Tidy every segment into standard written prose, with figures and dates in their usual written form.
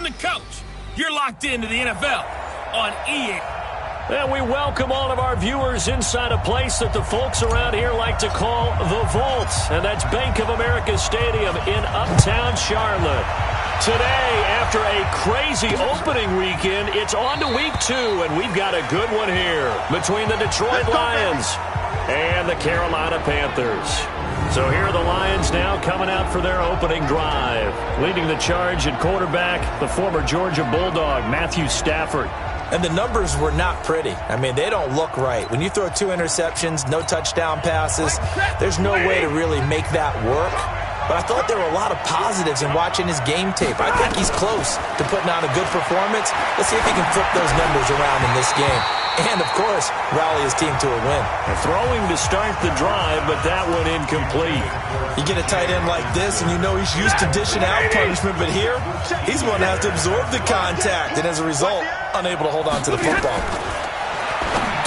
I'm the coach. You're locked into the NFL on EA. And we welcome all of our viewers inside a place that the folks around here like to call the Vault. And that's Bank of America Stadium in Uptown Charlotte. Today, after a crazy opening weekend, it's on to week 2, and we've got a good one here between the Detroit Lions and the Carolina Panthers. So here are the Lions now coming out for their opening drive. Leading the charge at quarterback, the former Georgia Bulldog, Matthew Stafford. And the numbers were not pretty. I mean, they don't look right. When you throw 2 interceptions, no touchdown passes, there's no way to really make that work. But I thought there were a lot of positives in watching his game tape. I think he's close to putting on a good performance. Let's see if he can flip those numbers around in this game. And, of course, rally his team to a win. Throwing to start the drive, but that one incomplete. You get a tight end like this, and you know he's used to dishing out punishment. But here, he's one that has to absorb the contact. And as a result, unable to hold on to the football.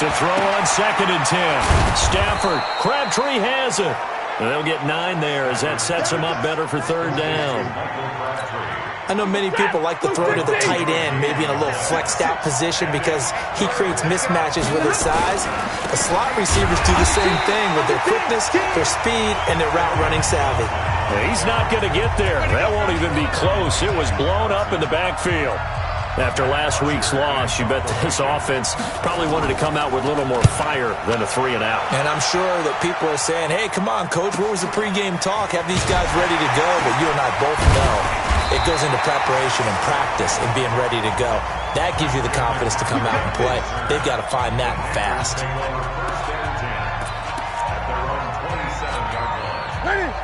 To throw on 2nd and 10. Stafford, Crabtree has it. And they'll get 9 there as that sets them up better for 3rd down. I know many people like to throw to the tight end, maybe in a little flexed out position because he creates mismatches with his size. The slot receivers do the same thing with their quickness, their speed, and their route running savvy. He's not going to get there. That won't even be close. It was blown up in the backfield. After last week's loss, you bet this offense probably wanted to come out with a little more fire than a 3 and out. And I'm sure that people are saying, hey, come on, Coach, where was the pregame talk? Have these guys ready to go? But you and I both know it goes into preparation and practice and being ready to go. That gives you the confidence to come out and play. They've got to find that fast.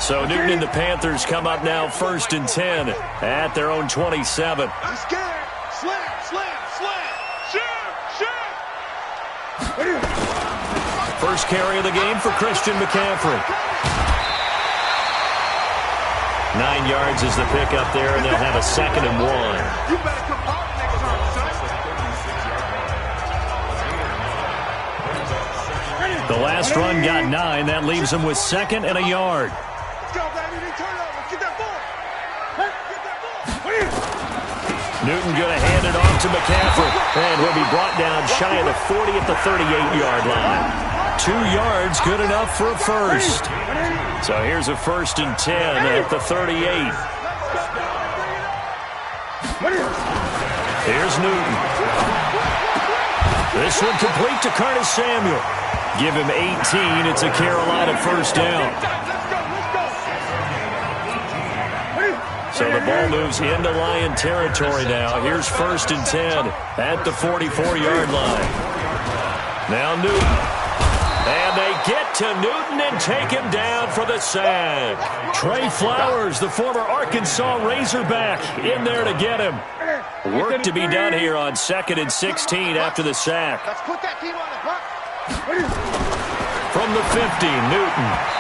So Newton and the Panthers come up now 1st and 10 at their own 27. First carry of the game for Christian McCaffrey. 9 yards is the pickup there, and they'll have a 2nd and 1. The last run got 9. That leaves them with 2nd and a yard. Newton going to hand it off to McCaffrey. And he'll be brought down shy of the 40 at the 38-yard line. 2 yards, good enough for a first. So here's a 1st and 10 at the 38. Here's Newton. This one complete to Curtis Samuel. Give him 18. It's a Carolina 1st down. So the ball moves into Lion territory now. Here's 1st and 10 at the 44-yard line. Now Newton. And they get to Newton and take him down for the sack. Trey Flowers, the former Arkansas Razorback, in there to get him. Work to be done here on 2nd and 16 after the sack. Let's put that team on the clock. From the 50, Newton.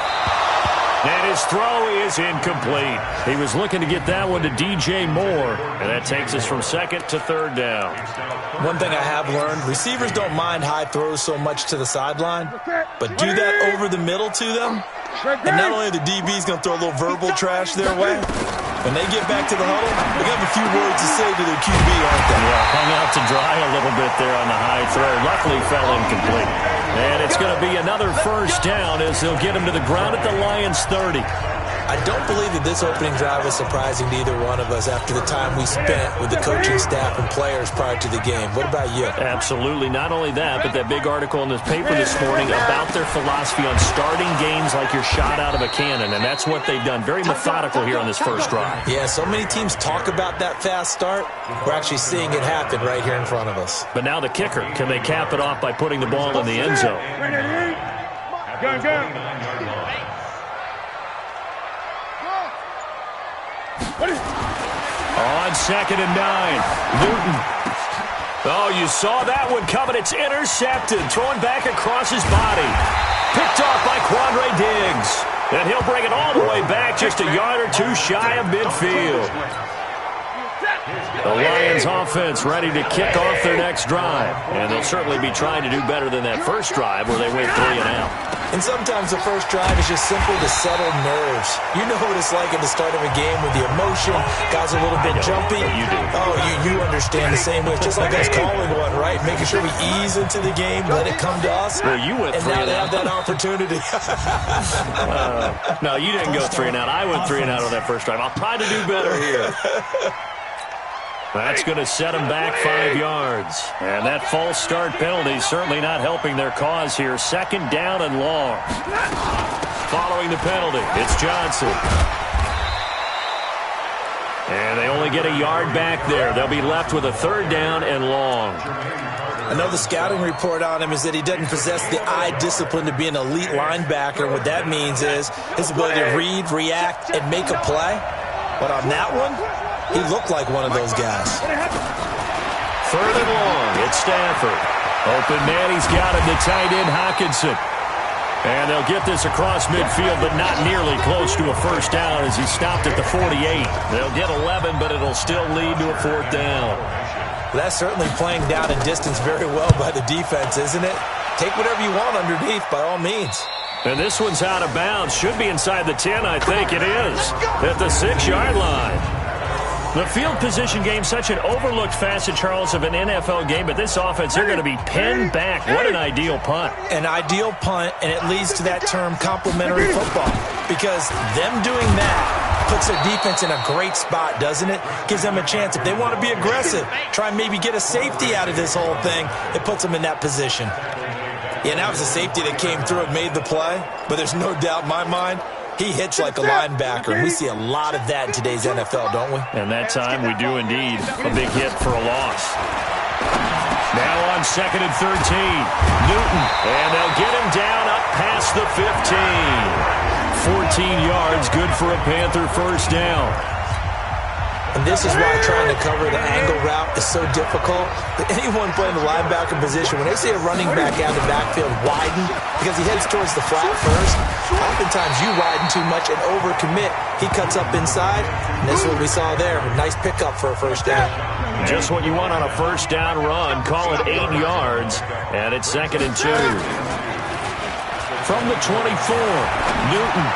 And his throw is incomplete. He was looking to get that one to DJ Moore. And that takes us from 2nd to 3rd down. One thing I have learned, receivers don't mind high throws so much to the sideline, but do that over the middle to them, and not only the DB's going to throw a little verbal trash their way, when they get back to the huddle, they have a few words to say to their QB, aren't they? Yeah, hung out to dry a little bit there on the high throw. Luckily fell incomplete. And it's going to be another 1st down as they'll get him to the ground at the Lions 30. I don't believe that this opening drive was surprising to either one of us after the time we spent with the coaching staff and players prior to the game. What about you? Absolutely. Not only that, but that big article in the paper this morning about their philosophy on starting games like you're shot out of a cannon, and that's what they've done. Very methodical here on this first drive. Yeah, so many teams talk about that fast start. We're actually seeing it happen right here in front of us. But now the kicker. Can they cap it off by putting the ball in the end zone? On 2nd and 9, Newton. Oh, you saw that one coming. It's intercepted. Thrown back across his body. Picked off by Quandre Diggs. And he'll bring it all the way back just a yard or two shy of midfield. The Lions offense ready to kick off their next drive. And they'll certainly be trying to do better than that first drive where they went 3 and out. And sometimes the first drive is just simple to settle nerves. You know what it's like at the start of a game with the emotion. Guys are a little bit jumpy. You do. Oh, you understand the same way. It's just like us calling one, right? Making sure we ease into the game, let it come to us. Well, you went 3 and and now they have out. that opportunity. No, you didn't go 3 and out. I went 3 and out on that first drive. I'll try to do better here. That's going to set them back 5 yards. And that false start penalty is certainly not helping their cause here. 2nd down and long. Following the penalty, it's Johnson. And they only get a yard back there. They'll be left with a 3rd down and long. I know the scouting report on him is that he doesn't possess the eye discipline to be an elite linebacker. What that means is his ability to read, react, and make a play. But on that one, he looked like one of those guys. 3rd and long. It's Stafford. Open man. He's got him to tight end Hockenson. And they'll get this across midfield, but not nearly close to a first down as he stopped at the 48. They'll get 11, but it'll still lead to a 4th down. That's certainly playing down and distance very well by the defense, isn't it? Take whatever you want underneath, by all means. And this one's out of bounds. Should be inside the 10, I think it is. At the 6-yard line. The field position game, such an overlooked facet, Charles, of an NFL game, but this offense, they're going to be pinned back. What an ideal punt. An ideal punt, and it leads to that term complementary football, because them doing that puts their defense in a great spot, doesn't it? Gives them a chance. If they want to be aggressive, try and maybe get a safety out of this whole thing, it puts them in that position. Yeah, and that was a safety that came through and made the play, but there's no doubt in my mind, he hits like a linebacker, and we see a lot of that in today's NFL, don't we? And that time we do indeed. A big hit for a loss. Now on 2nd and 13. Newton, and they'll get him down up past the 15. 14 yards, good for a Panther first down. And this is why trying to cover the angle route is so difficult. But anyone playing the linebacker position, when they see a running back out of the backfield widen, because he heads towards the flat first, oftentimes you widen too much and overcommit. He cuts up inside, and this is what we saw there. A nice pickup for a first down. Just what you want on a first down run. Call it 8 yards, and it's 2nd and 2. From the 24, Newton.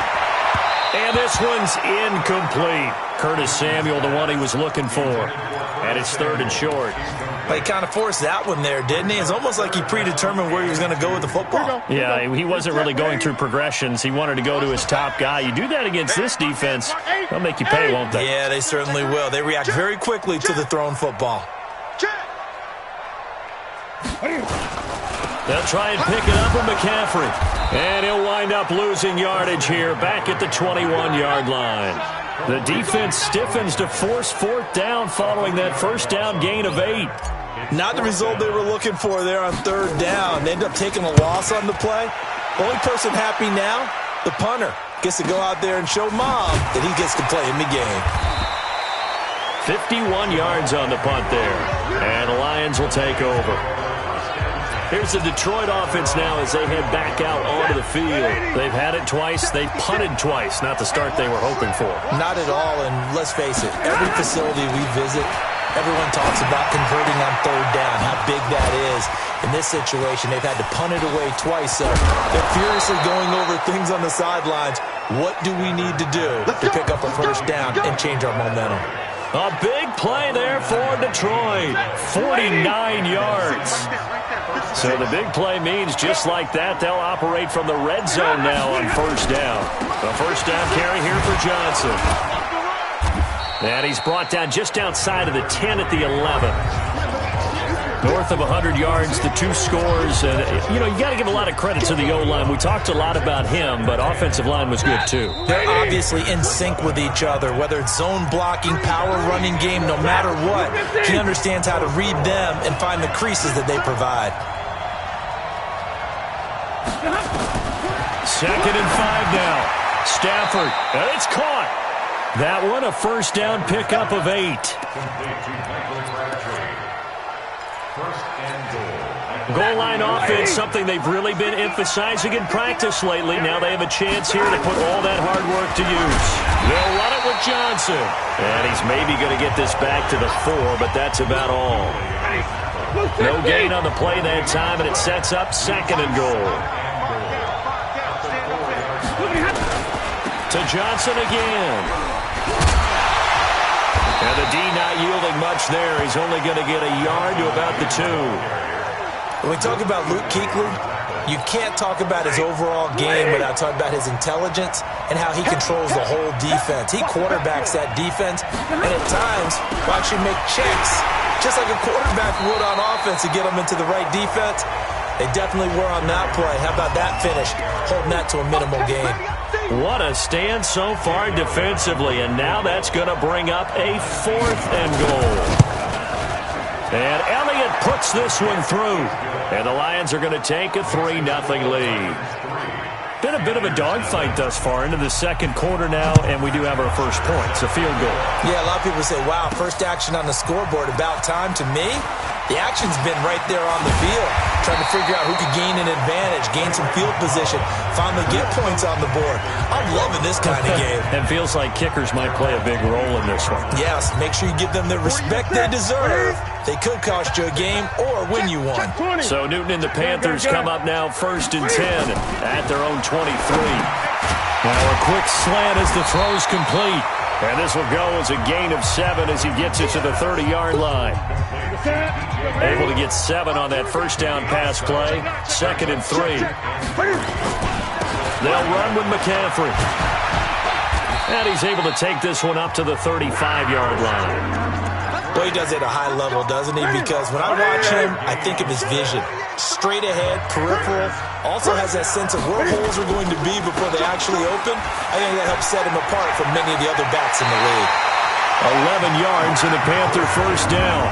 And this one's incomplete. Curtis Samuel, the one he was looking for. And it's 3rd and short. But he kind of forced that one there, didn't he? It's almost like he predetermined where he was going to go with the football. Yeah, he wasn't really going through progressions. He wanted to go to his top guy. You do that against this defense, they'll make you pay, won't they? Yeah, they certainly will. They react very quickly to the thrown football. They'll try and pick it up with McCaffrey. And he'll wind up losing yardage here back at the 21-yard line. The defense stiffens to force 4th down following that first down gain of 8. Not the result they were looking for there on 3rd down. They end up taking a loss on the play. Only person happy now, the punter. Gets to go out there and show Mom that he gets to play in the game. 51 yards on the punt there. And the Lions will take over. Here's the Detroit offense now as they head back out onto the field. They've had it twice. They've punted twice. Not the start they were hoping for. Not at all, and let's face it, every facility we visit, everyone talks about converting on 3rd down, how big that is. In this situation, they've had to punt it away twice, so they're furiously going over things on the sidelines. What do we need to do to pick up a first down and change our momentum? A big play there for Detroit. 49 yards. So the big play means just like that, they'll operate from the red zone now on first down. A first down carry here for Johnson. And he's brought down just outside of the 10 at the 11. North of 100 yards, the 2 scores. And, you got to give a lot of credit to the O-line. We talked a lot about him, but offensive line was good too. They're obviously in sync with each other, whether it's zone blocking, power running game, no matter what. He understands how to read them and find the creases that they provide. 2nd and 5 now. Stafford, and it's caught. That one, a first down pickup of 8. Goal line offense, something they've really been emphasizing in practice lately. Now they have a chance here to put all that hard work to use. They'll run it with Johnson. And he's maybe going to get this back to the 4, but that's about all. No gain on the play that time, and it sets up 2nd and goal. To Johnson again. And the D not yielding much there. He's only going to get a yard to about the 2. When we talk about Luke Kuechly, you can't talk about his overall game without talking about his intelligence and how he controls the whole defense. He quarterbacks that defense, and at times will actually make checks, just like a quarterback would on offense to get them into the right defense. They definitely were on that play. How about that finish, holding that to a minimal gain? What a stand so far defensively, and now that's going to bring up a 4th and goal. And Elliott puts this one through. And the Lions are going to take a 3-0 lead. Been a bit of a dogfight thus far into the 2nd quarter now, and we do have our first point. It's a field goal. Yeah, a lot of people say, wow, first action on the scoreboard, about time. To me, the action's been right there on the field, trying to figure out who could gain an advantage, gain some field position, finally get points on the board. I'm loving this kind of game. It feels like kickers might play a big role in this one. Yes, make sure you give them the respect they deserve. They could cost you a game or win you one. So Newton and the Panthers come up now 1st and 10 at their own 23. Now a quick slant as the throw's complete. And this will go as a gain of 7 as he gets it to the 30-yard line. Able to get 7 on that first down pass play. 2nd and 3. They'll run with McCaffrey. And he's able to take this one up to the 35-yard line. Well, he does it at a high level, doesn't he? Because when I watch him, I think of his vision. Straight ahead, peripheral. Also has that sense of where holes are going to be before they actually open. I think that helps set him apart from many of the other backs in the league. 11 yards and a Panther first down.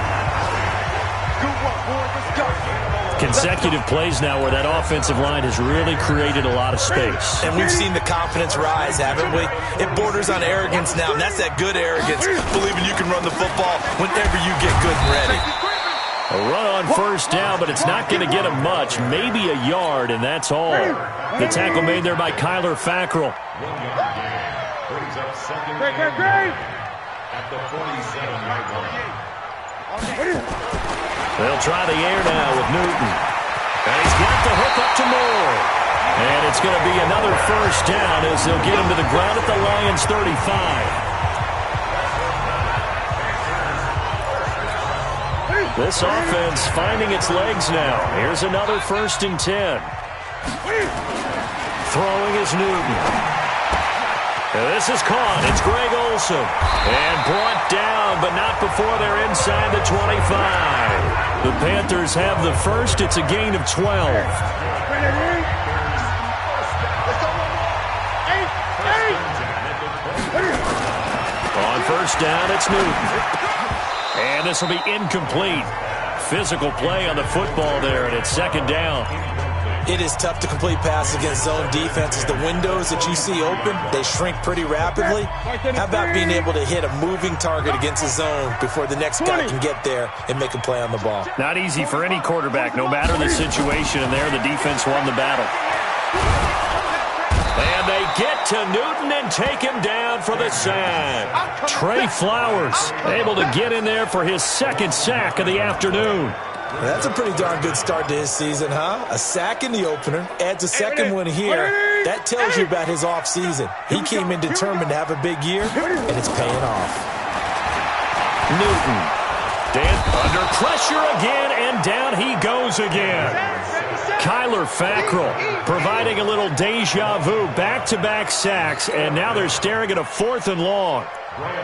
Consecutive plays now where that offensive line has really created a lot of space. And we've seen the confidence rise, haven't we? It borders on arrogance now, and that's that good arrogance, believing you can run the football whenever you get good and ready. A run on first down, but it's not going to get him much. Maybe a yard, and that's all. The tackle made there by Kyler Fackrell. They'll try the air now with Newton. And he's got the hook up to Moore. And it's going to be another first down as they'll get him to the ground at the Lions' 35. This offense finding its legs now. Here's another 1st and 10. Throwing is Newton. And this is caught. It's Greg Olsen. And brought down, but not before they're inside the 25. The Panthers have the first. It's a gain of 12. On first down, it's Newton. And this will be incomplete. Physical play on the football there, and it's 2nd down. It is tough to complete passes against zone defenses. The windows that you see open, they shrink pretty rapidly. How about being able to hit a moving target against a zone before the next guy can get there and make a play on the ball? Not easy for any quarterback, no matter the situation, and there the defense won the battle. And they get to Newton and take him down for the sack. Trey Flowers able to get in there for his 2nd sack of the afternoon. That's a pretty darn good start to his season, huh? A sack in the opener, adds a 2nd one here. That tells you about his offseason. He came in determined to have a big year, and it's paying off. Newton. Dan under pressure again, and down he goes again. Kyler Fackrell providing a little deja vu, back-to-back sacks, and now they're staring at a 4th and long.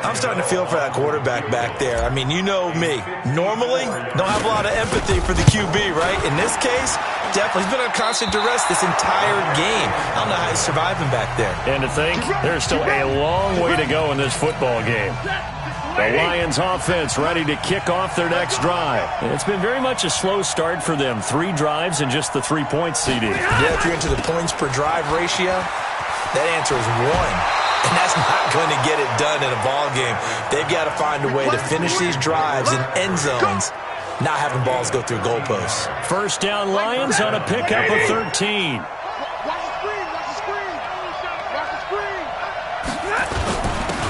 I'm starting to feel for that quarterback back there. I mean, you know me. Normally, don't have a lot of empathy for the QB, right? In this case, definitely. He's been on constant duress this entire game. I don't know how he's surviving back there. And to think, there's still a long way to go in this football game. The Lions offense ready to kick off their next drive. And it's been very much a slow start for them. 3 drives and just the 3 points, CD. Yeah, if you're into the points per drive ratio, that answer is 1. And that's not going to get it done in a ball game. They've got to find a way to finish these drives in end zones not having balls go through goalposts. First down Lions on a pickup of 13.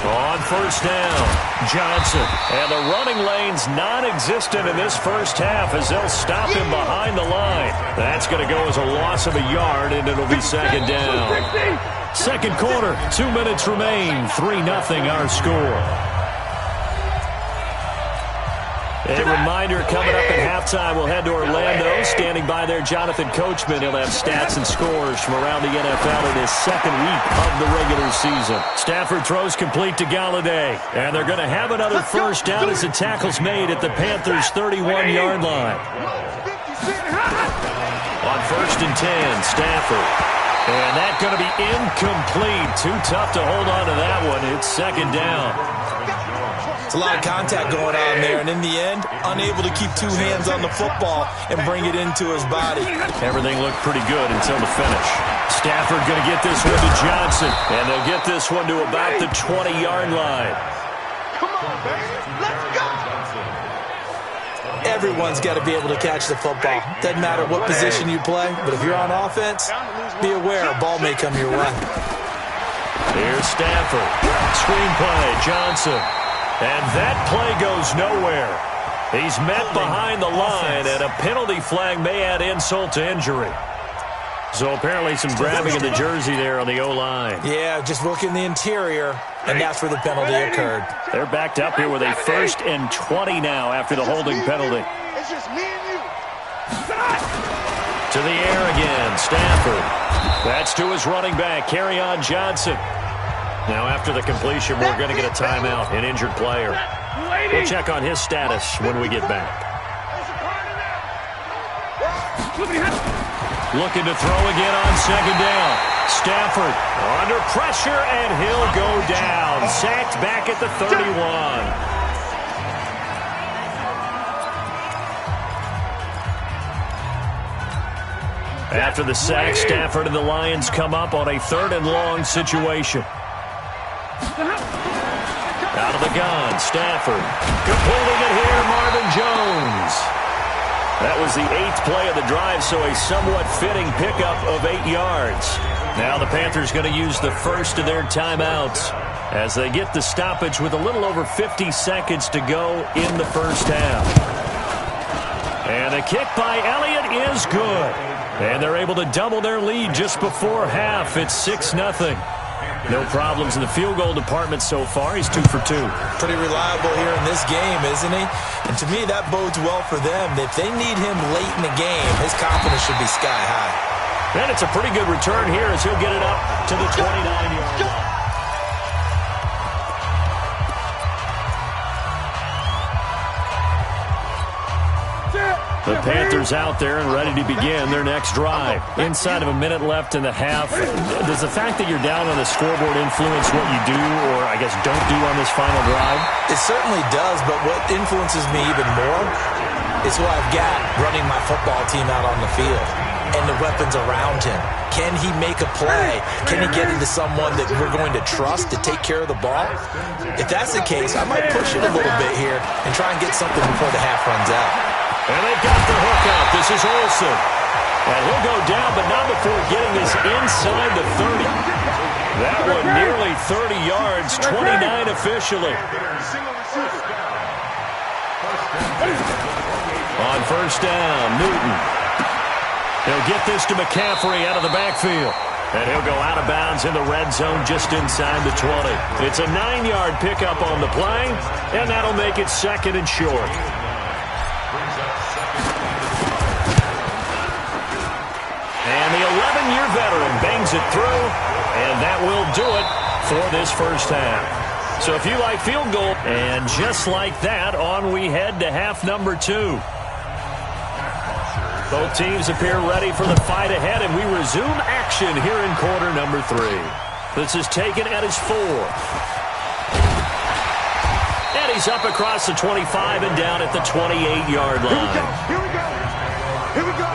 On first down, Johnson. And the running lane's non-existent in this first half as they'll stop him behind the line. That's going to go as a loss of a yard, and it'll be second down. Second quarter, 2 minutes remain. 3-0 our score. A reminder coming up at halftime, we'll head to Orlando. Standing by there, Jonathan Coachman. He'll have stats and scores from around the NFL in his second week of the regular season. Stafford throws complete to Galladay. And they're going to have another first down as the tackle's made at the Panthers' 31-yard line. On first and 10, Stafford. And that's going to be incomplete. Too tough to hold on to that one. It's second down. It's a lot of contact going on there, and in the end, unable to keep two hands on the football and bring it into his body. Everything looked pretty good until the finish. Stafford going to get this one to Johnson, and they'll get this one to about the 20-yard line. Come on, baby. Let's go. Everyone's got to be able to catch the football. Doesn't matter what position you play, but if you're on offense, be aware a ball may come your way. Here's Stafford. Screenplay, Johnson. And that play goes nowhere. He's met behind the line, and a penalty flag may add insult to injury. So apparently some grabbing of the jersey there on the O-line. Yeah, just look in the interior, and that's where the penalty occurred. They're backed up here with a 1st and 20 now after the holding penalty. It's just me and you. To the air again, Stafford. That's to his running back, Kerryon Johnson. Now after the completion, we're going to get a timeout, an injured player. We'll check on his status when we get back. Looking to throw again on second down. Stafford under pressure, and he'll go down. Sacked back at the 31. After the sack, Stafford and the Lions come up on a 3rd and long situation. Out of the gun, Stafford. Completing it here, Marvin Jones. That was the 8th play of the drive, so a somewhat fitting pickup of 8 yards. Now the Panthers going to use the first of their timeouts as they get the stoppage with a little over 50 seconds to go in the first half. And the kick by Elliott is good. And they're able to double their lead just before half. It's 6-0. No problems in the field goal department so far. He's 2 for 2. Pretty reliable here in this game, isn't he? And to me, that bodes well for them. If they need him late in the game, his confidence should be sky high. And it's a pretty good return here as he'll get it up to the 29-yard line. The Panthers out there and ready to begin their next drive. Inside of a minute left in the half, does the fact that you're down on the scoreboard influence what you do or, I guess, don't do on this final drive? It certainly does, but what influences me even more is who I've got running my football team out on the field and the weapons around him. Can he make a play? Can he get into someone that we're going to trust to take care of the ball? If that's the case, I might push it a little bit here and try and get something before the half runs out. And they've got the hook up. This is Olsen. And he'll go down, but not before getting this inside the 30. That one nearly 30 yards, 29 officially. On first down, Newton. He'll get this to McCaffrey out of the backfield. And he'll go out of bounds in the red zone just inside the 20. It's a 9-yard pickup on the play, and that'll make it 2nd and short. And the 11-year veteran bangs it through, and that will do it for this first half. So if you like field goal, and just like that, on we head to half number 2. Both teams appear ready for the fight ahead, and we resume action here in quarter number 3. This is taken at his 4. And he's up across the 25 and down at the 28-yard line. Here we go. Here we go.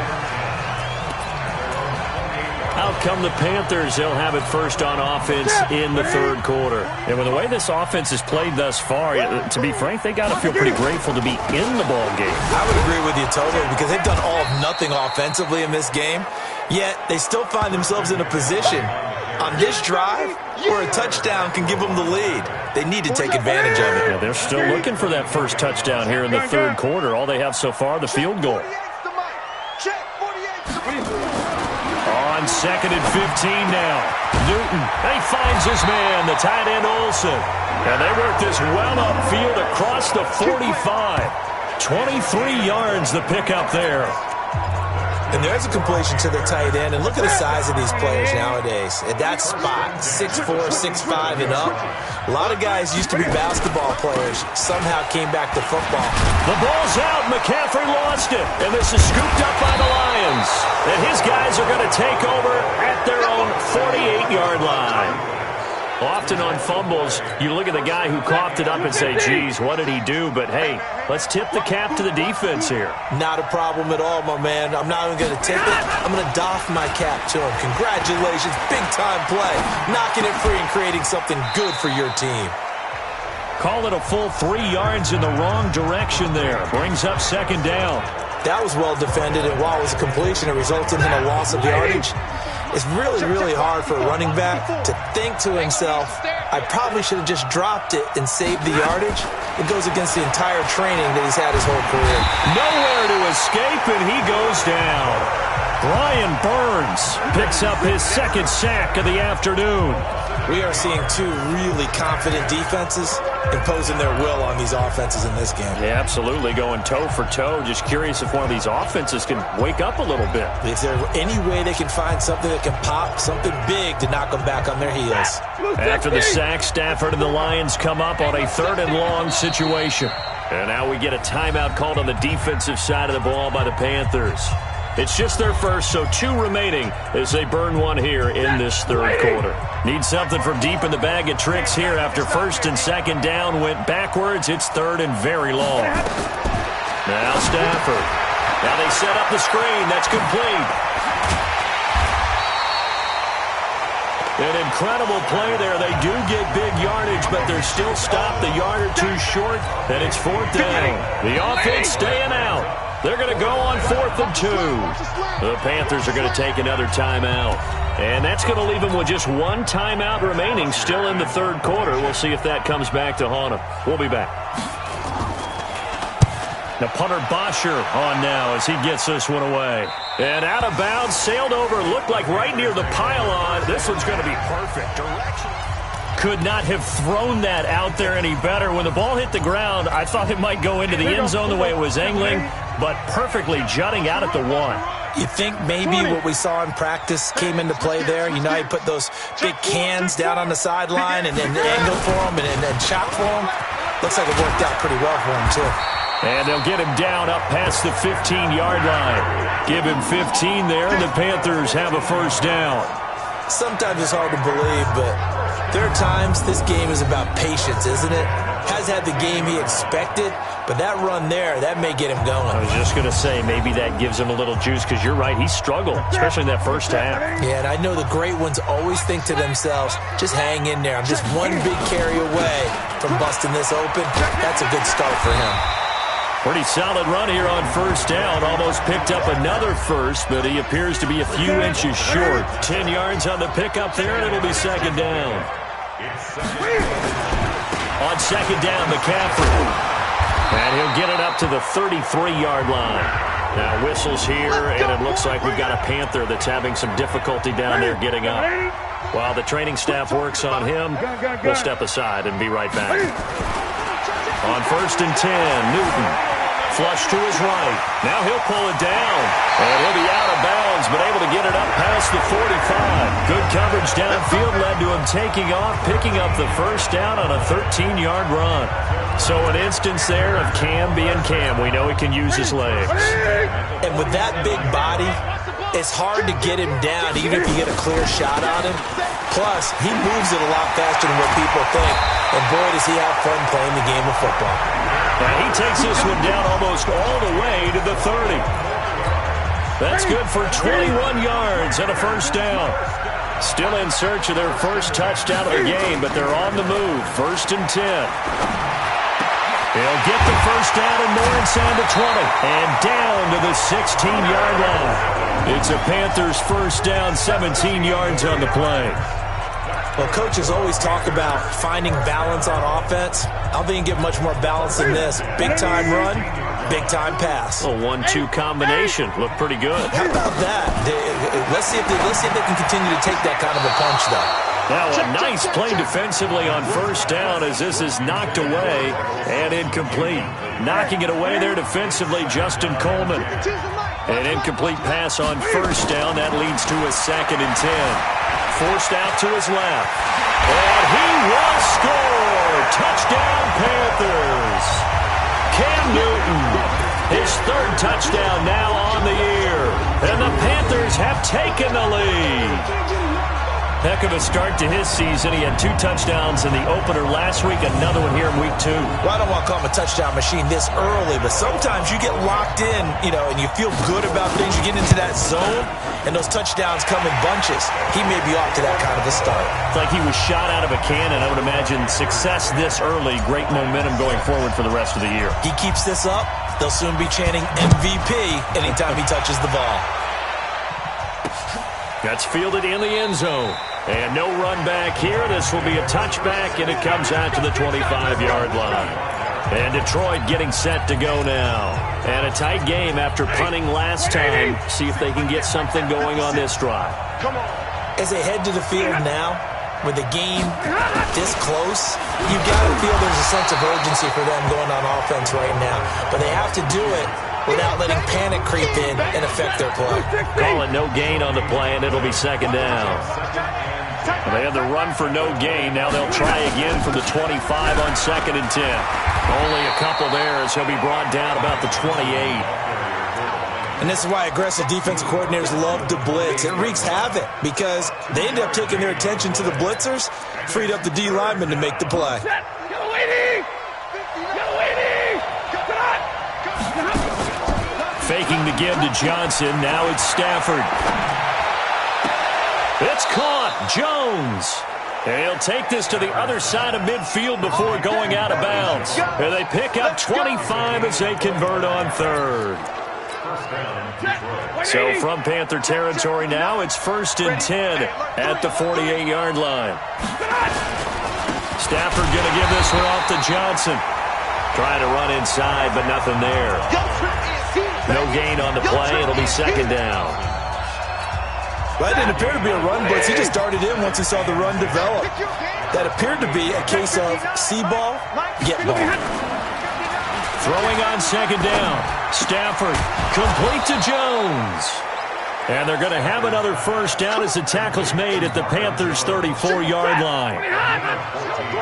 Out come the Panthers. They'll have it first on offense in the third quarter. And with the way this offense has played thus far, to be frank, they got to feel pretty grateful to be in the ball game. I would agree with you totally because they've done all of nothing offensively in this game, yet they still find themselves in a position on this drive where a touchdown can give them the lead. They need to take advantage of it. Yeah, they're still looking for that first touchdown here in the third quarter. All they have so far, the field goal. On 2nd and 15 now. Newton, he finds his man, the tight end Olsen. And they work this well upfield across the 45. 23 yards the pickup there. And there's a completion to the tight end. And look at the size of these players nowadays. At that spot, 6'4", 6'5", and up. A lot of guys used to be basketball players. Somehow came back to football. The ball's out. McCaffrey lost it. And this is scooped up by the Lions. And his guys are going to take over at their own 48-yard line. Often on fumbles, you look at the guy who coughed it up and say, geez, what did he do? But, hey, let's tip the cap to the defense here. Not a problem at all, my man. I'm not even going to tip it. I'm going to doff my cap to him. Congratulations. Big-time play. Knocking it free and creating something good for your team. Call it a full 3 yards in the wrong direction there. Brings up 2nd down. That was well defended, and while it was a completion, it resulted in a loss of yardage. It's really, really hard for a running back to think to himself, I probably should have just dropped it and saved the yardage. It goes against the entire training that he's had his whole career. Nowhere to escape, and he goes down. Brian Burns picks up his 2nd sack of the afternoon. We are seeing two really confident defenses imposing their will on these offenses in this game. Yeah, absolutely, going toe for toe. Just curious if one of these offenses can wake up a little bit. Is there any way they can find something that can pop, something big to knock them back on their heels? After the sack, Stafford and the Lions come up on a 3rd and long situation. And now we get a timeout called on the defensive side of the ball by the Panthers. It's just their first, so 2 remaining as they burn one here in this third quarter. Need something from deep in the bag of tricks here after 1st and 2nd down went backwards. It's 3rd and very long. Now Stafford. Now they set up the screen. That's complete. An incredible play there. They do get big yardage, but they're still stopped a yard or 2 short, and it's 4th down. The offense staying out. They're going to go on 4th and 2. The Panthers are going to take another timeout. And that's going to leave them with just 1 timeout remaining still in the third quarter. We'll see if that comes back to haunt them. We'll be back. Now punter Bosher on now as he gets this one away. And out of bounds, sailed over, looked like right near the pylon. This one's going to be perfect. Direction. Could not have thrown that out there any better. When the ball hit the ground, I thought it might go into the end zone the way it was angling, but perfectly jutting out at the 1. You think maybe what we saw in practice came into play there? You know, he put those big cans down on the sideline and angle for them and chop for them. Looks like it worked out pretty well for him, too. And they'll get him down up past the 15-yard line. Give him 15 there, and the Panthers have a 1st down. Sometimes it's hard to believe, but there are times this game is about patience, isn't it? Has had the game he expected, but that run there, that may get him going. I was just going to say, maybe that gives him a little juice, because you're right, he struggled, especially in that first half. Yeah, and I know the great ones always think to themselves, just hang in there. I'm just one big carry away from busting this open. That's a good start for him. Pretty solid run here on 1st down. Almost picked up another first, but he appears to be a few inches short. 10 yards on the pickup there, and it'll be 2nd down. On 2nd down, McCaffrey. And he'll get it up to the 33-yard line. Now whistles here, and it looks like we've got a Panther that's having some difficulty down there getting up. While the training staff works on him, we'll step aside and be right back. On 1st and 10, Newton. Flush to his right. Now he'll pull it down. And he'll be out of bounds, but able to get it up past the 45. Good coverage downfield led to him taking off, picking up the 1st down on a 13-yard run. So an instance there of Cam being Cam. We know he can use his legs. And with that big body, it's hard to get him down, even if you get a clear shot on him. Plus, he moves it a lot faster than what people think. And boy, does he have fun playing the game of football. And he takes this one down almost all the way to the 30. That's good for 21 yards and a first down. Still in search of their first touchdown of the game, but they're on the move. 1st and 10. They'll get the first down and more inside the 20. And down to the 16-yard line. It's a Panthers first down, 17 yards on the play. Well, coaches always talk about finding balance on offense. I don't think you get much more balance than this. Big-time run, big-time pass. A 1-2 combination. Looked pretty good. How about that? Let's see if they can continue to take that kind of a punch, though. Now a nice play defensively on first down as this is knocked away and incomplete. Knocking it away there defensively, Justin Coleman. An incomplete pass on first down. That leads to a 2nd and 10. Forced out to his left. And he will score! Touchdown, Panthers! Cam Newton, his 3rd touchdown now on the year. And the Panthers have taken the lead. Heck of a start to his season. He had 2 touchdowns in the opener last week, another one here in week 2. Well, I don't want to call him a touchdown machine this early, but sometimes you get locked in, and you feel good about things. You get into that zone, and those touchdowns come in bunches. He may be off to that kind of a start. It's like he was shot out of a cannon. I would imagine success this early, great momentum going forward for the rest of the year. He keeps this up, they'll soon be chanting MVP anytime he touches the ball. That's fielded in the end zone. And no run back here. This will be a touchback, and it comes out to the 25-yard line. And Detroit getting set to go now. And a tight game after punting last time. See if they can get something going on this drive. As they head to the field now, with the game this close, you've got to feel there's a sense of urgency for them going on offense right now. But they have to do it without letting panic creep in and affect their play. Call it no gain on the play, and it'll be 2nd down. They had the run for no gain. Now they'll try again from the 25 on 2nd and 10. Only a couple there as he'll be brought down about the 28. And this is why aggressive defensive coordinators love to blitz. It wreaks havoc because they end up taking their attention to the blitzers, freed up the D lineman to make the play. Faking the give to Johnson. Now it's Stafford. It's caught. Jones. And he'll take this to the other side of midfield before going out of bounds. And they pick up 25 as they convert on 3rd. So from Panther territory now, it's 1st and 10 at the 48-yard line. Stafford going to give this one off to Johnson. Trying to run inside, but nothing there. No gain on the play. It'll be 2nd down. Well, that didn't appear to be a run blitz. He just darted in once he saw the run develop. That appeared to be a case of see ball, get ball. Throwing on 2nd down. Stafford complete to Jones. And they're going to have another first down as the tackle's made at the Panthers' 34-yard line.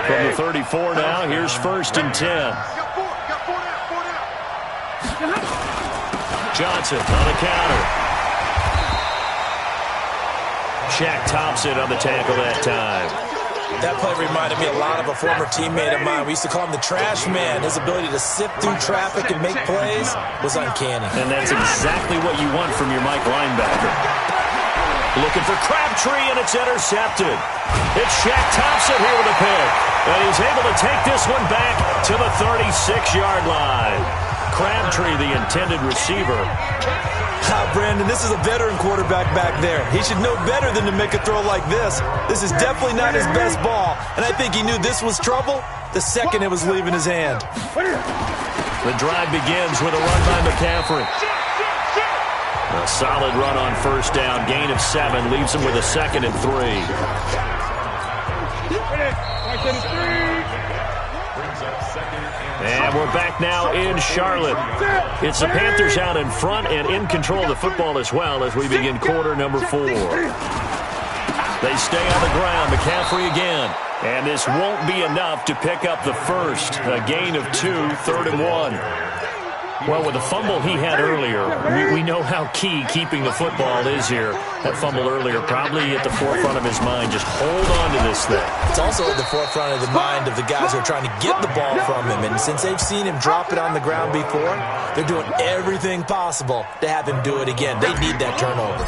From the 34 now, here's 1st and 10. Johnson on the counter. Shaq tops it on the tackle that time. That play reminded me a lot of a former teammate of mine. We used to call him the trash man. His ability to sift through traffic and make plays was uncanny. And that's exactly what you want from your Mike linebacker. Looking for Crabtree, and it's intercepted. It's Shaq Thompson here with a pick. And he's able to take this one back to the 36-yard line. Crabtree, the intended receiver. Brandon, this is a veteran quarterback back there. He should know better than to make a throw like this. This is definitely not his best ball, and I think he knew this was trouble the second it was leaving his hand. The drive begins with a run by McCaffrey. A solid run on first down, gain of 7, leaves him with a 2nd and 3. And we're back now in Charlotte. It's the Panthers out in front and in control of the football as well as we begin quarter number 4. They stay on the ground. McCaffrey again. And this won't be enough to pick up the first. A gain of 2, 3rd and 1. Well, with the fumble he had earlier, we know how key keeping the football is here. That fumble earlier probably at the forefront of his mind. Just hold on to this thing. It's also at the forefront of the mind of the guys who are trying to get the ball from him. And since they've seen him drop it on the ground before, they're doing everything possible to have him do it again. They need that turnover.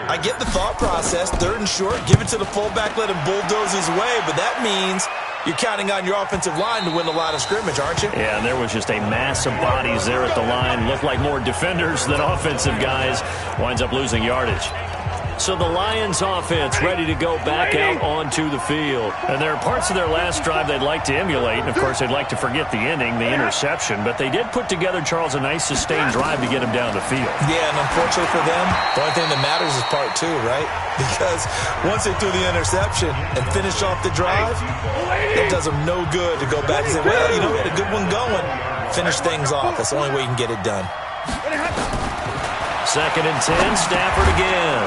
I get the thought process. 3rd and short, give it to the fullback, let him bulldoze his way. But that means you're counting on your offensive line to win the line of scrimmage, aren't you? Yeah, and there was just a mass of bodies there at the line. Looked like more defenders than offensive guys. Winds up losing yardage. So the Lions offense ready to go back out onto the field. And there are parts of their last drive they'd like to emulate. And, of course, they'd like to forget the ending, the interception. But they did put together, Charles, a nice sustained drive to get him down the field. Yeah, and unfortunately for them, the only thing that matters is part 2, right? Because once they threw the interception and finished off the drive, it does them no good to go back and say, well, you know, we had a good one going. Finish things off. That's the only way you can get it done. 2nd and 10, Stafford again.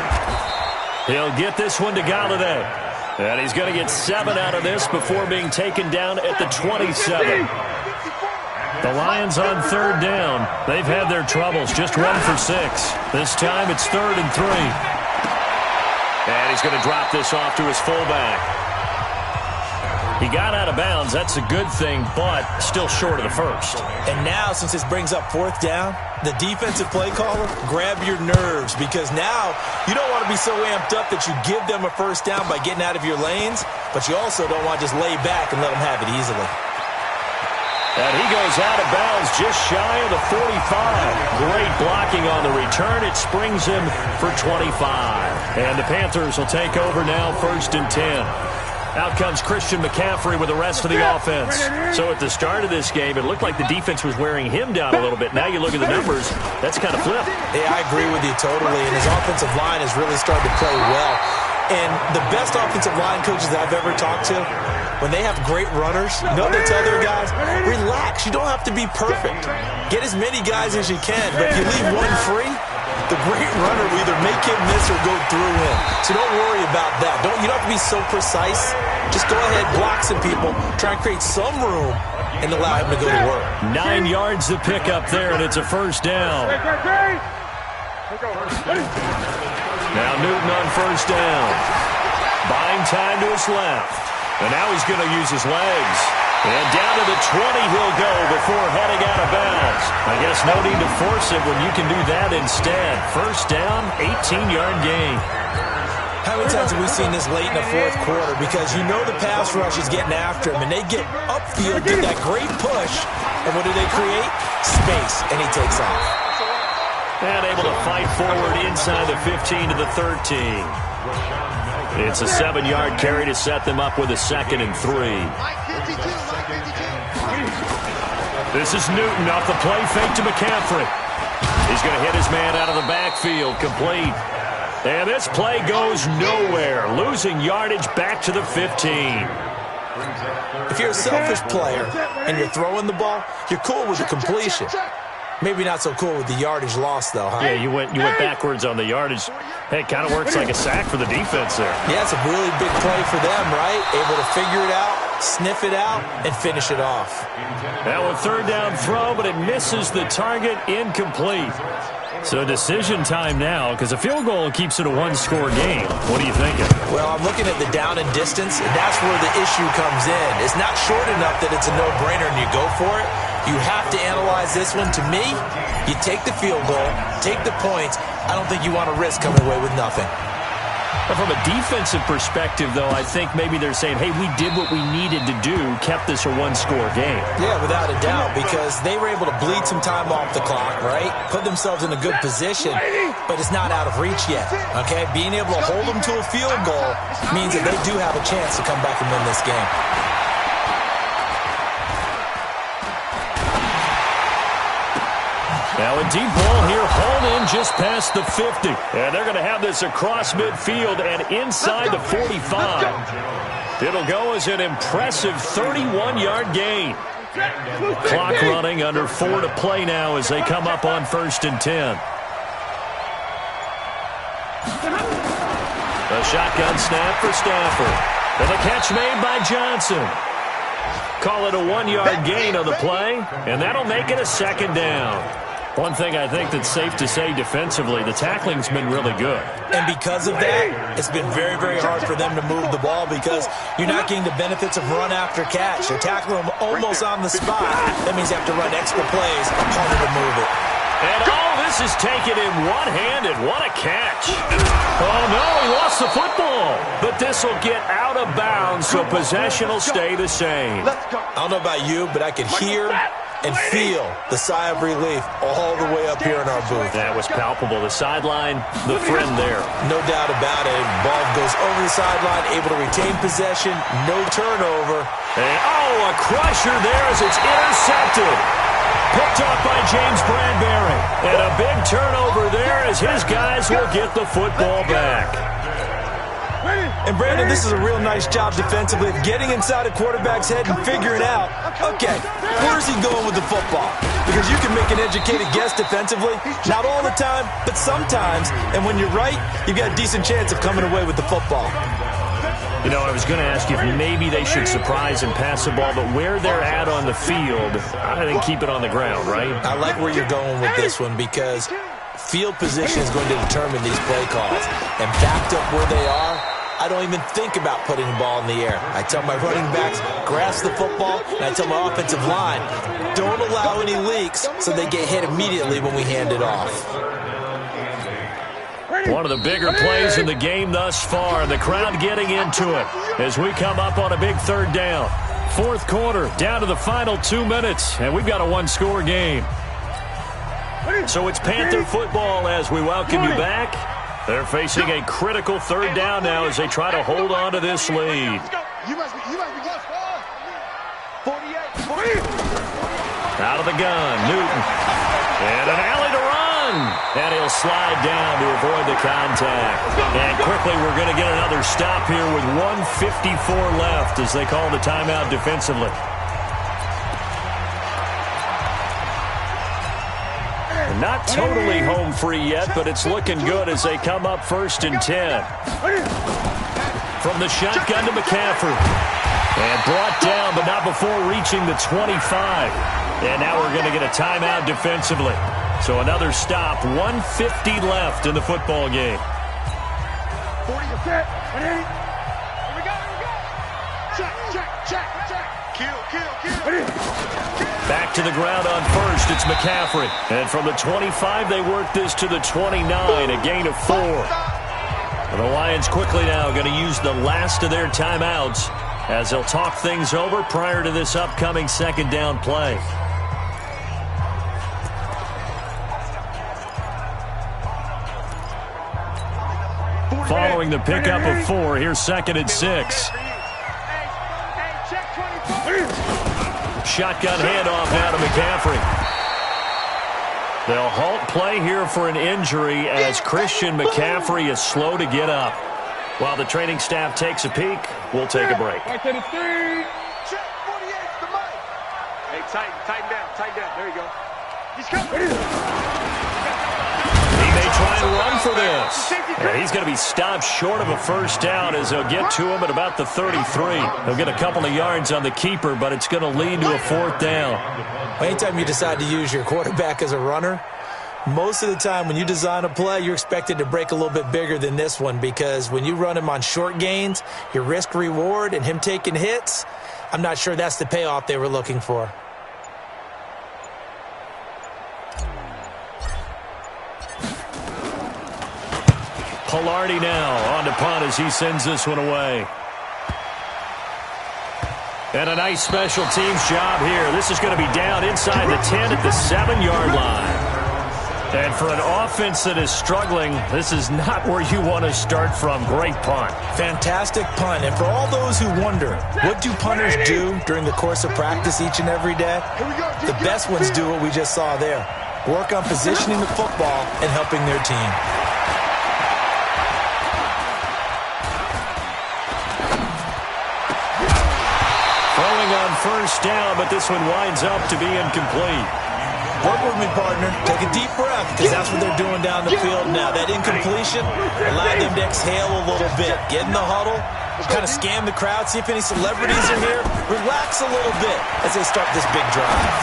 He'll get this one to Galladay. And he's going to get 7 out of this before being taken down at the 27. The Lions on 3rd down. They've had their troubles. Just 1 for 6. This time it's 3rd and 3. And he's going to drop this off to his fullback. He got out of bounds. That's a good thing, but still short of the first. And now, since this brings up 4th down, the defensive play caller, grab your nerves, because now you don't want to be so amped up that you give them a first down by getting out of your lanes, but you also don't want to just lay back and let them have it easily. And he goes out of bounds just shy of the 45. Great blocking on the return. It springs him for 25. And the Panthers will take over now, 1st and 10. Out comes Christian McCaffrey with the rest of the offense. So at the start of this game, it looked like the defense was wearing him down a little bit. Now you look at the numbers, that's kind of flipped. Yeah, I agree with you totally. And his offensive line has really started to play well. And the best offensive line coaches that I've ever talked to, when they have great runners, you know what they tell their guys? Relax. You don't have to be perfect. Get as many guys as you can. But if you leave one free, the great runner will either make him miss or go through him. So don't worry about that. You don't have to be so precise. Just go ahead, block some people, try and create some room, and allow him to go to work. 9 yards to pick up there, and it's a 1st down. Now Newton on 1st down. Buying time to his left. And now he's going to use his legs. And down to the 20 he'll go before heading out of bounds. I guess no need to force it when you can do that instead. 1st down, 18-yard gain. How many times have we seen this late in the 4th quarter? Because you know the pass rush is getting after him, and they get upfield, get that great push, and what do they create? Space, and he takes off. And able to fight forward inside the 15 to the 13. It's a 7-yard carry to set them up with a 2nd and 3. This is Newton off the play fake to McCaffrey. He's going to hit his man out of the backfield, complete. And this play goes nowhere, losing yardage back to the 15. If you're a selfish player and you're throwing the ball, you're cool with the completion. Maybe not so cool with the yardage loss, though, huh? Yeah, you went backwards on the yardage. Hey, it kind of works like a sack for the defense there. Yeah, it's a really big play for them, right? Able to figure it out, sniff it out, and finish it off. Now a 3rd down throw, but it misses the target, incomplete. So decision time now, because a field goal keeps it a 1-score game. What are you thinking? Well, I'm looking at the down and distance, and that's where the issue comes in. It's not short enough that it's a no-brainer and you go for it. You have to analyze this one. To me, you take the field goal, take the points. I don't think you want to risk coming away with nothing. But from a defensive perspective, though, I think maybe they're saying, hey, we did what we needed to do, kept this a 1-score game. Yeah, without a doubt, because they were able to bleed some time off the clock, right? Put themselves in a good position, but it's not out of reach yet, okay? Being able to hold them to a field goal means that they do have a chance to come back and win this game. Now a deep ball here, hauled in just past the 50. And they're going to have this across midfield and inside the 45. It'll go as an impressive 31-yard gain. Clock running, under 4 to play now as they come up on 1st and 10. A shotgun snap for Stafford. And the catch made by Johnson. Call it a 1-yard gain on the play, and that'll make it a second down. One thing I think that's safe to say defensively, the tackling's been really good. And because of that, it's been very, very hard for them to move the ball because you're not getting the benefits of run after catch. You're tackling them almost on the spot. That means you have to run extra plays, harder to move it. And this is taken in one-handed. What a catch. Oh, no, he lost the football. But this will get out of bounds, so possession will stay the same. I don't know about you, but I could hear and feel the sigh of relief all the way up here in our booth. That was palpable. The sideline, the friend there. No doubt about it. Ball goes over the sideline, able to retain possession, no turnover. And, a crusher there as it's intercepted. Picked up by James Bradbury. And a big turnover there as his guys will get the football back. And, Brandon, this is a real nice job defensively of getting inside a quarterback's head and figuring out, okay, where's he going with the football? Because you can make an educated guess defensively. Not all the time, but sometimes. And when you're right, you've got a decent chance of coming away with the football. You know, I was going to ask you if maybe they should surprise and pass the ball, but where they're at on the field, I think keep it on the ground, right? I like where you're going with this one because field position is going to determine these play calls. And backed up where they are, I don't even think about putting the ball in the air. I tell my running backs, grasp the football, and I tell my offensive line, don't allow any leaks so they get hit immediately when we hand it off. One of the bigger plays in the game thus far, the crowd getting into it as we come up on a big third down. Fourth quarter, down to the final 2 minutes, and we've got a one-score game. So it's Panther football as we welcome you back. They're facing a critical third down now as they try to hold on to this lead. Out of the gun, Newton. And an alley to run. And he'll slide down to avoid the contact. And quickly we're going to get another stop here with 1:54 left as they call the timeout defensively. Not totally home free yet, but it's looking good as they come up 1st and 10. From the shotgun to McCaffrey. And brought down, but not before reaching the 25. And now we're going to get a timeout defensively. So another stop, 1:50 left in the football game. 40 to set. Here we go. Check. Kill. Back to the ground on first, it's McCaffrey. And from the 25, they work this to the 29, a gain of 4. And the Lions quickly now going to use the last of their timeouts as they'll talk things over prior to this upcoming second down play. Following the pickup of 4, here's 2nd and 6. Shotgun handoff now to McCaffrey. They'll halt play here for an injury as Christian McCaffrey is slow to get up. While the training staff takes a peek, we'll take a break. Hey, tighten down. There you go. He's coming. He may try and run for this. And he's going to be stopped short of a first down as they'll get to him at about the 33. He'll get a couple of yards on the keeper, but it's going to lead to a 4th down. Anytime you decide to use your quarterback as a runner, most of the time when you design a play, you're expected to break a little bit bigger than this one because when you run him on short gains, your risk-reward and him taking hits, I'm not sure that's the payoff they were looking for. Pilardi now on to punt as he sends this one away. And a nice special teams job here. This is going to be down inside the 10 at the 7-yard line. And for an offense that is struggling, this is not where you want to start from. Great punt. Fantastic punt. And for all those who wonder, what do punters do during the course of practice each and every day? The best ones do what we just saw there. Work on positioning the football and helping their team. On first down, but this one winds up to be incomplete. Work with me, partner. Take a deep breath, because that's what they're doing down the field now. That incompletion allowed them to exhale a little bit. Get in the huddle, kind of scan the crowd, see if any celebrities are here. Relax a little bit as they start this big drive.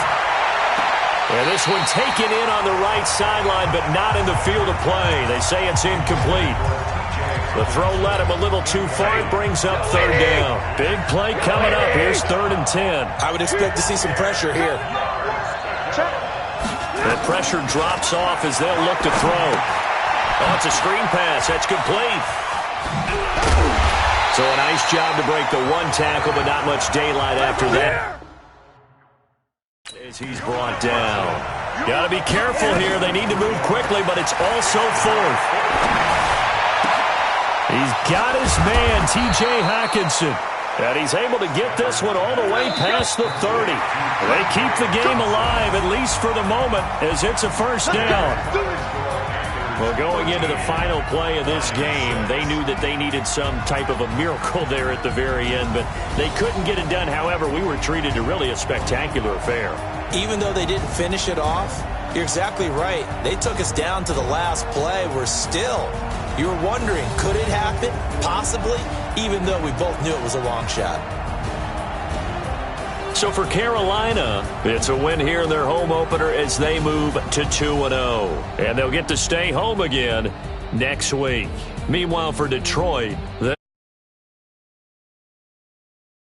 And this one taken in on the right sideline, but not in the field of play. They say it's incomplete. The throw led him a little too far. It brings up third down. Big play coming up. Here's 3rd and 10. I would expect to see some pressure here. The pressure drops off as they'll look to throw. Oh, it's a screen pass. That's complete. So a nice job to break the one tackle, but not much daylight after that. As he's brought down. Got to be careful here. They need to move quickly, but it's also 4th. He's got his man, T.J. Hockenson. And he's able to get this one all the way past the 30. They keep the game alive, at least for the moment, as it's a first down. Well, going into the final play of this game, they knew that they needed some type of a miracle there at the very end, but they couldn't get it done. However, we were treated to really a spectacular affair. Even though they didn't finish it off, you're exactly right. They took us down to the last play. You were wondering, could it happen? Possibly, even though we both knew it was a long shot. So for Carolina, it's a win here in their home opener as they move to 2-0. And they'll get to stay home again next week. Meanwhile, for Detroit,